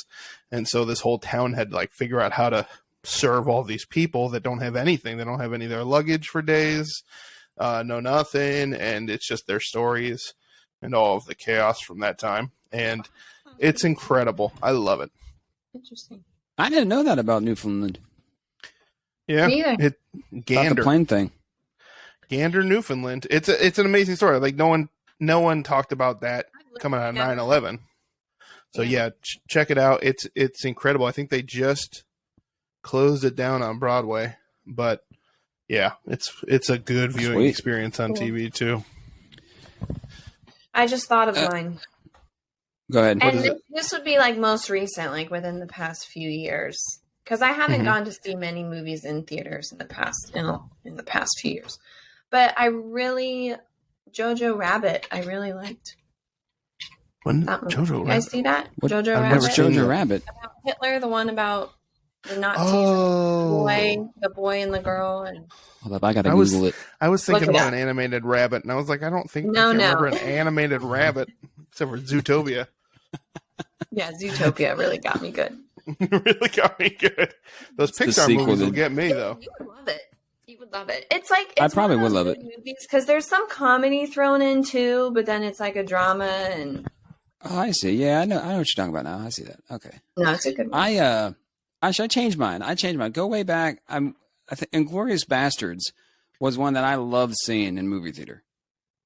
And so this whole town had to like figure out how to serve all these people that don't have anything. They don't have any of their luggage for days, no nothing. And it's just their stories and all of the chaos from that time. And it's incredible. I love it. Interesting. I didn't know that about Newfoundland. Yeah. About the plane thing. Gander, Newfoundland. It's an amazing story. Like no one talked about that coming out of 9/11. So yeah, check it out. It's incredible. I think they just closed it down on Broadway, but yeah, it's a good viewing experience on TV too. I just thought of mine. Go ahead. And this would be like most recent, like within the past few years, because I haven't gone to see many movies in theaters in the past few years. But Jojo Rabbit, I really liked. Jojo Rabbit? You guys see that? What? Jojo I've Rabbit. never seen Jojo Rabbit. About Hitler, the one about They're not Oh, the boy and the girl, and Hold up, I gotta Google it. I was thinking Look it about up. an animated rabbit, and I was like, I can't No. remember an animated rabbit except for Zootopia. Yeah, Zootopia really got me good. Really got me good. Those the Pixar sequel movies to- will get me though. You would love it. You would love it. It's like I it's probably one of would those love good movies because there's some comedy thrown in too, but then it's like a drama and Oh, I see. Yeah, I know what you're talking about now. I see that. Okay. no, it's a good one. I changed mine. Go way back. I think Inglourious Bastards was one that I loved seeing in movie theater.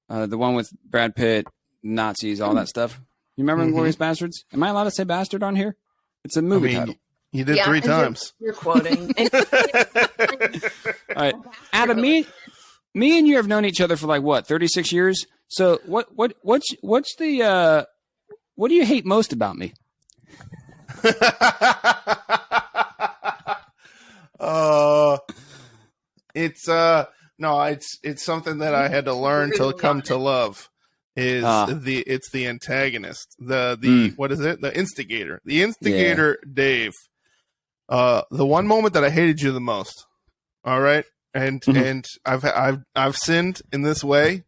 The one with Brad Pitt, Nazis, all that stuff. You remember Inglourious Bastards? Am I allowed to say bastard on here? It's a movie title. You did 3 times. You're quoting. All right, Adam, me and you have known each other for like what, 36 years? So what's the what do you hate most about me? It's something that I had to learn to come to love. It's the antagonist, what is it? The instigator. The instigator, Dave. The one moment that I hated you the most. All right, and I've sinned in this way,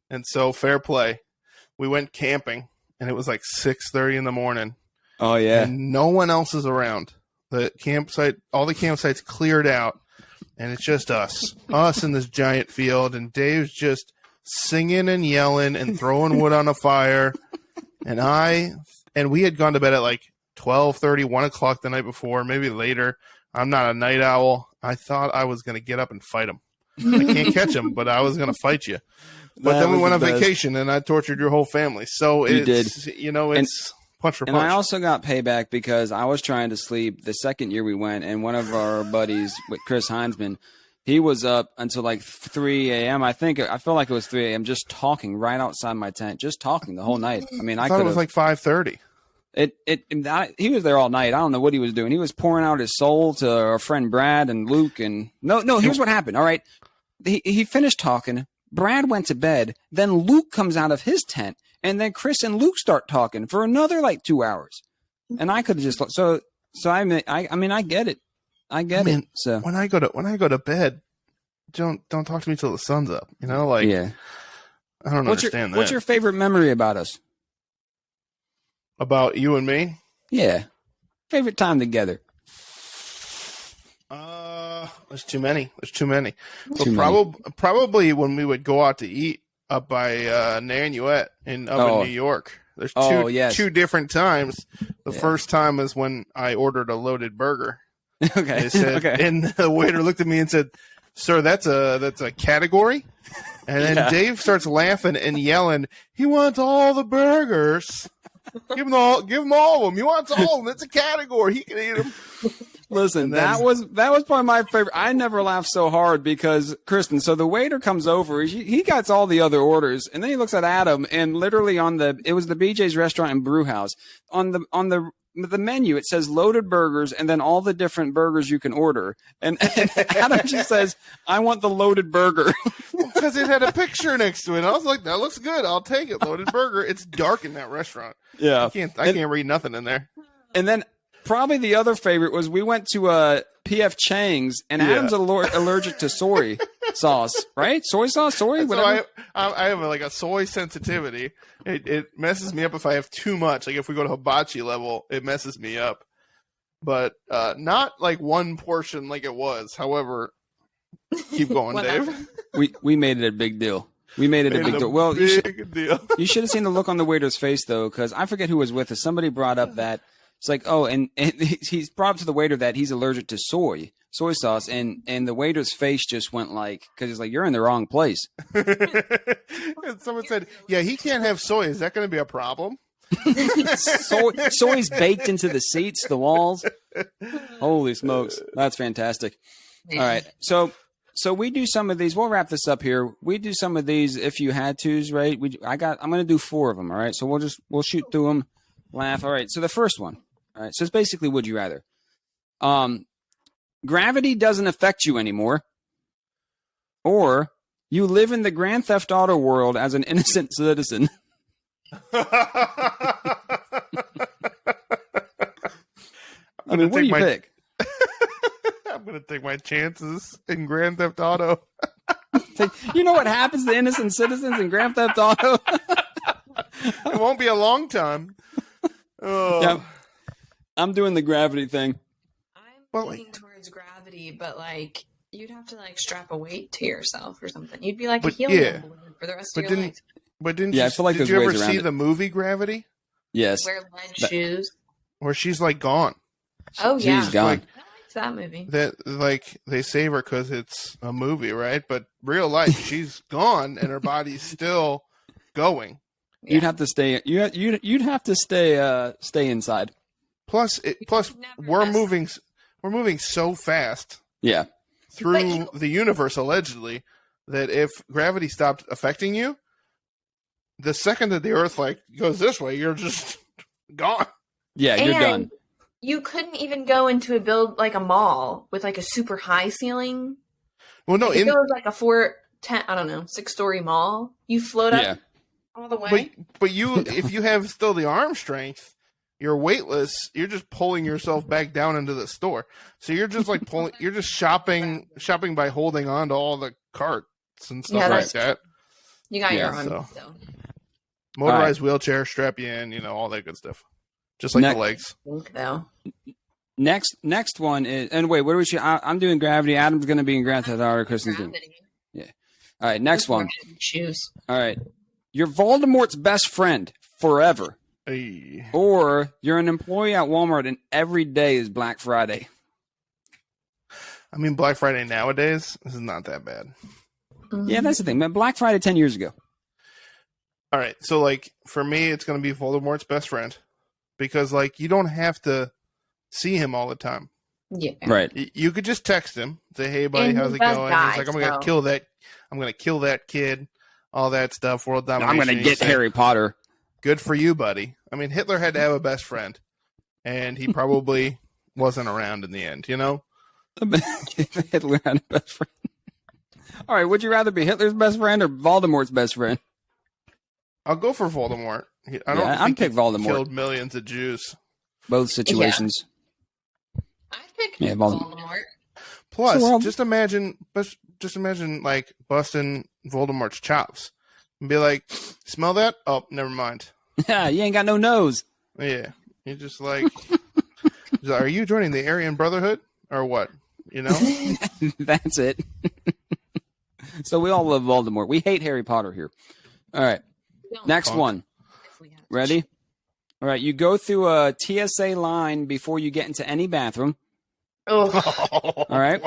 and so fair play. We went camping, and it was like 6:30 in the morning. Oh yeah, and no one else is around. The campsite, all the campsites cleared out, and it's just us in this giant field, and Dave's just singing and yelling and throwing wood on a fire, and we had gone to bed at like 12:30, 1 o'clock the night before, maybe later. I'm not a night owl. I thought I was going to get up and fight him. I can't catch him, but I was going to fight you. But then we went on vacation, and I tortured your whole family. So it's punch for punch. And I also got payback because I was trying to sleep the second year we went, and one of our buddies, with Chris Heinzman, he was up until like 3 a.m. I feel like it was 3 a.m. just talking right outside my tent, just talking the whole night. I mean, I thought it was like 5:30. He was there all night. I don't know what he was doing. He was pouring out his soul to our friend Brad and Luke. And no. Here's what happened. All right, he finished talking. Brad went to bed. Then Luke comes out of his tent, and then Chris and Luke start talking for another like 2 hours. And I could have just I mean I get it. I get it. So when I go to bed, don't talk to me till the sun's up. You know, like yeah. I don't understand that. What's your favorite memory about us? About you and me? Yeah. Favorite time together? There's too many. Probably when we would go out to eat up by Nanuet in New York. There's two different times. The first time is when I ordered a loaded burger. Okay. They said, and the waiter looked at me and said, "Sir, that's a category." And then Dave starts laughing and yelling, "He wants all the burgers. Give him all of them. He wants all of them. It's a category. He can eat them." Listen, that was probably my favorite. I never laughed so hard because Kristen. So the waiter comes over. He gets all the other orders, and then he looks at Adam, and literally it was the BJ's Restaurant and Brew House on the menu. It says loaded burgers, and then all the different burgers you can order. And Adam just says, "I want the loaded burger." Because it had a picture next to it. I was like, "That looks good. I'll take it." Loaded burger. It's dark in that restaurant. Yeah, I can't read nothing in there. And then probably the other favorite was we went to PF Chang's, and Adam's allergic to soy sauce, right? Soy sauce, whatever. So I have like a soy sensitivity. It messes me up if I have too much. Like if we go to hibachi level, it messes me up. But not like one portion like it was. However, keep going, Dave. We made it a big deal. We made it a big deal. Well, you should have seen the look on the waiter's face, though, because I forget who was with us. Somebody brought up that it's like, oh, and he's brought up to the waiter that he's allergic to soy sauce, and the waiter's face just went like, because he's like, you're in the wrong place. And someone said, yeah, he can't have soy. Is that going to be a problem? Soy's baked into the seats, the walls. Holy smokes, that's fantastic. All right, so we do some of these. We'll wrap this up here. We do some of these if you had tos, right? I'm going to do 4 of them. All right, so we'll shoot through them, laugh. All right, so the first one. All right, so it's basically would you rather. Gravity doesn't affect you anymore, or you live in the Grand Theft Auto world as an innocent citizen. I mean, what do you pick? I'm gonna take my chances in Grand Theft Auto. You know what happens to innocent citizens in Grand Theft Auto? It won't be a long time. Oh. Yeah. I'm doing the gravity thing. I'm leaning towards gravity, but like you'd have to like strap a weight to yourself or something. You'd be like a helium balloon for the rest of your life. But didn't I you, feel like did there's you ever ways around see it. the movie Gravity? Yes. Wear lead shoes. Where she's like gone. Oh yeah, She's gone. Like, I liked that movie. that like they save her because it's a movie, right? But real life, she's gone and her body's still going. Yeah. You'd have to stay. You'd have to stay inside. Plus, we're moving so fast. Yeah. Through the universe, allegedly, that if gravity stopped affecting you, the second that the Earth like goes this way, you're just gone. Yeah, you're done. You couldn't even go into a mall with like a super high ceiling. Well, no, if it was like a 6-story mall, you float up all the way. But if you have still the arm strength, you're weightless. You're just pulling yourself back down into the store. So you're just like pulling. You're just shopping by holding on to all the carts and stuff like that. You got your arm. So. Motorized wheelchair, strap you in, all that good stuff. Just like the legs. Next one is, and wait, what are we? I'm doing gravity. Adam's going to be in Grand Theft Auto. Kristen's doing. Yeah. All right. Next one. Choose. All right. You're Voldemort's best friend forever, or you're an employee at Walmart and every day is Black Friday. I mean, Black Friday nowadays, this is not that bad. Yeah, that's the thing, man. Black Friday 10 years ago. All right, so like for me, it's going to be Voldemort's best friend because like you don't have to see him all the time. Yeah, right. You could just text him, say, "Hey, buddy, how's it going?" He's like, "I'm going to kill that. I'm going to kill that kid." All that stuff. World domination. I'm going to get Harry Potter. Good for you, buddy. I mean, Hitler had to have a best friend, and he probably wasn't around in the end. Hitler had a best friend. All right, would you rather be Hitler's best friend or Voldemort's best friend? I'll go for Voldemort. I'd pick Voldemort. Killed millions of Jews. Both situations. Yeah. I'd pick Voldemort. Plus, just imagine like busting Voldemort's chops and be like, "Smell that? Oh, never mind. Yeah, you ain't got no nose." Yeah, you're just like, "Are you joining the Aryan Brotherhood or what?" That's it. So we all love Voldemort. We hate Harry Potter here. All right. Next one. Ready? All right. You go through a TSA line before you get into any bathroom. Oh. All right.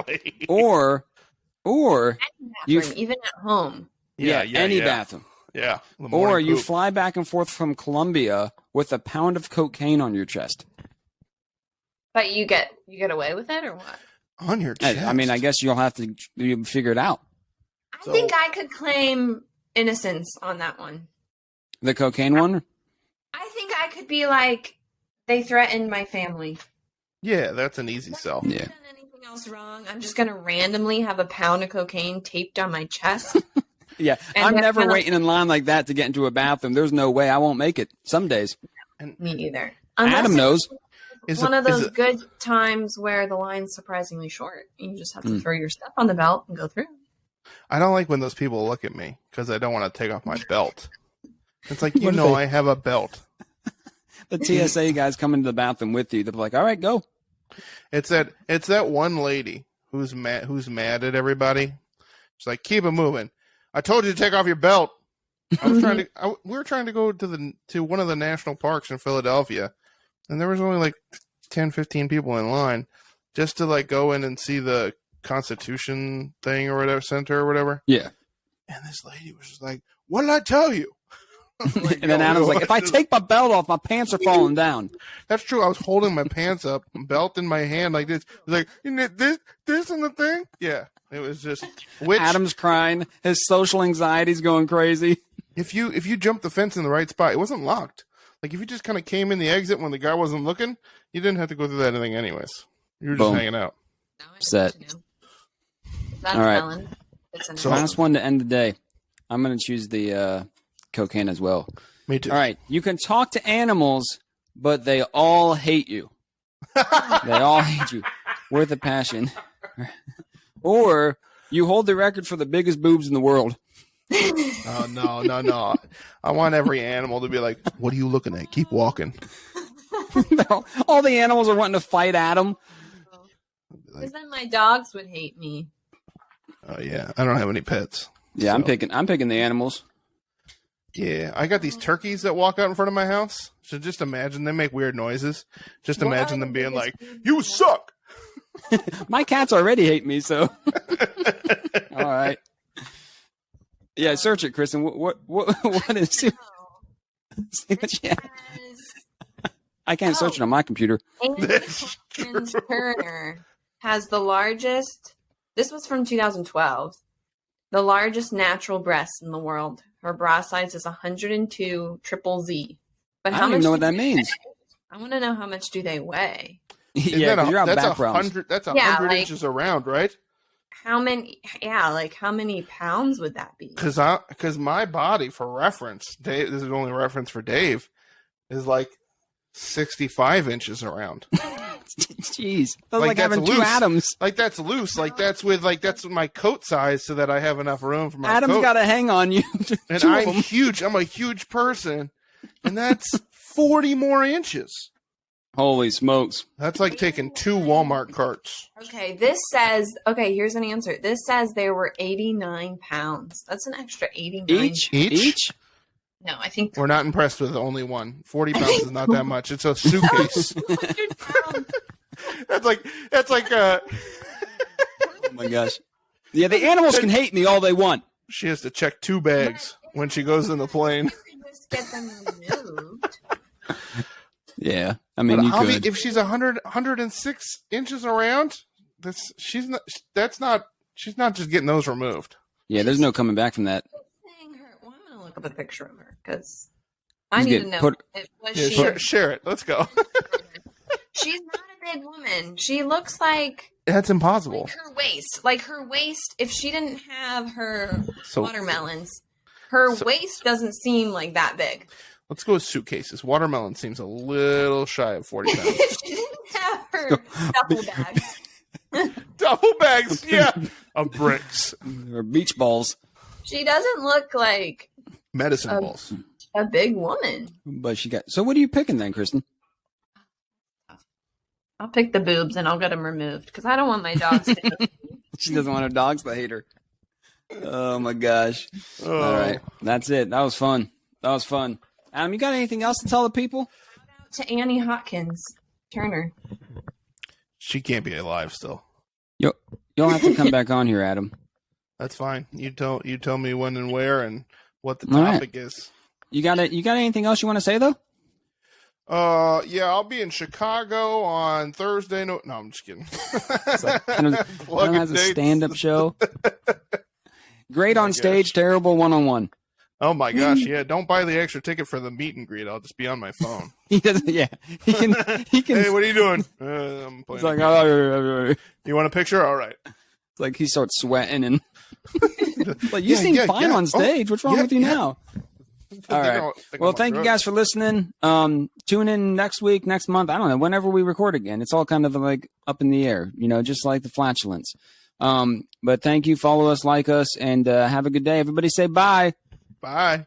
Or you even at home. Any bathroom. Yeah. Or you fly back and forth from Colombia with a pound of cocaine on your chest. But you get away with it or what? On your chest. I mean, I guess you'll have to figure it out. I think I could claim innocence on that one. The cocaine one? I think I could be like, they threatened my family. Yeah, that's an easy sell. I haven't done anything else wrong. I'm just going to randomly have a pound of cocaine taped on my chest. Yeah, I'm never waiting in line like that to get into a bathroom. There's no way I won't make it. Some days. Me either. Adam knows. It's one of those good times where the line's surprisingly short. You just have to throw your stuff on the belt and go through. I don't like when those people look at me because I don't want to take off my belt. It's like, I have a belt. The TSA guys come into the bathroom with you. They're like, all right, go. It's that one lady who's mad at everybody. She's like, keep it moving. I told you to take off your belt. We were trying to go to one of the national parks in Philadelphia, and there was only like 10, 15 people in line just to like go in and see the Constitution thing or whatever, center or whatever. Yeah. And this lady was just like, what did I tell you? Like, and then Adam's like, if I take my belt off, my pants are falling down. That's true. I was holding my pants up, belt in my hand like this. It was like, this and the thing? Yeah. It was just Adam's crying. His social anxiety's going crazy. If you jumped the fence in the right spot, it wasn't locked. Like if you just kind of came in the exit when the guy wasn't looking, you didn't have to go through that thing anyways. You were just hanging out. Set. All right. So last one to end the day. I'm going to choose the cocaine as well. Me too. All right. You can talk to animals, but they all hate you. They all hate you. Worth a passion. Or you hold the record for the biggest boobs in the world. Oh, no. I want every animal to be like, what are you looking at? Keep walking. All the animals are wanting to fight Adam. Because then my dogs would hate me. Oh, yeah. I don't have any pets. Yeah, so. I'm picking the animals. Yeah, I got these turkeys that walk out in front of my house. So just imagine they make weird noises. Just imagine them being like, "You suck." My cats already hate me, so all right. Yeah, search it, Kristen. What is it? See what you have. I can't search it on my computer. Turner has the largest. This was from 2012. The largest natural breast in the world. Her bra size is 102 triple Z. But I don't even know what that means. I want to know how much do they weigh? Yeah, because you're out that's back problems. That's 100 inches around, right? How many? Yeah, like how many pounds would that be? Because my body, for reference, Dave. This is only reference for Dave, is like 65 inches around. Jeez, that's like having loose. 2 atoms. Like that's loose. Like that's with my coat size, so that I have enough room for my Adam's coat. got to hang on you. And I'm huge. I'm a huge person, and that's 40 more inches. Holy smokes! That's like taking 2 Walmart carts. Okay, this says. Okay, here's an answer. This says there were 89 pounds. That's an extra 89. Each? No, I think We're not impressed with only one. 40 pounds is not that much. It's a suitcase. 200 pounds. That's like Oh my gosh! Yeah, the animals can hate me all they want. she has to check 2 bags when she goes in the plane. Just get them removed. Yeah, I mean, you could. If she's 106 inches around, she's not just getting those removed. Yeah, there's no coming back from that. Well, I'm gonna look up a picture of her because I need to know. Share it. Let's go. She's not a big woman. She looks like That's impossible. like her waist. If she didn't have her watermelons, her waist doesn't seem like that big. Let's go with suitcases. Watermelon seems a little shy of 40 pounds. If she didn't have her duffel bags. Duffel bags, yeah, of bricks Or beach balls. She doesn't look like medicine balls. a big woman. But she got. So what are you picking then, Kristen? I'll pick the boobs and I'll get them removed because I don't want my dogs to hate me. She doesn't want her dogs to hate her. Oh my gosh! Oh. All right, that's it. That was fun. Adam, you got anything else to tell the people? Shout out to Annie Hopkins Turner. She can't be alive still. You'll have to come back on here, Adam. That's fine. You tell me when and where and what the topic is. You got anything else you want to say though? Yeah, I'll be in Chicago on Thursday. No, I'm just kidding. Adam has a stand-up show. Great on stage, terrible one-on-one. Oh my gosh, yeah! Don't buy the extra ticket for the meet and greet. I'll just be on my phone. He doesn't. Yeah, he can. Hey, what are you doing? I'm playing. It's like, oh, you want a picture? All right. It's like he starts sweating and like you seem fine on stage. What's wrong with you now? All right. Well, thank you guys for listening. Tune in next week, next month. I don't know, whenever we record again. It's all kind of like up in the air, just like the flatulence. But thank you. Follow us, like us, and have a good day. Everybody say bye. Bye.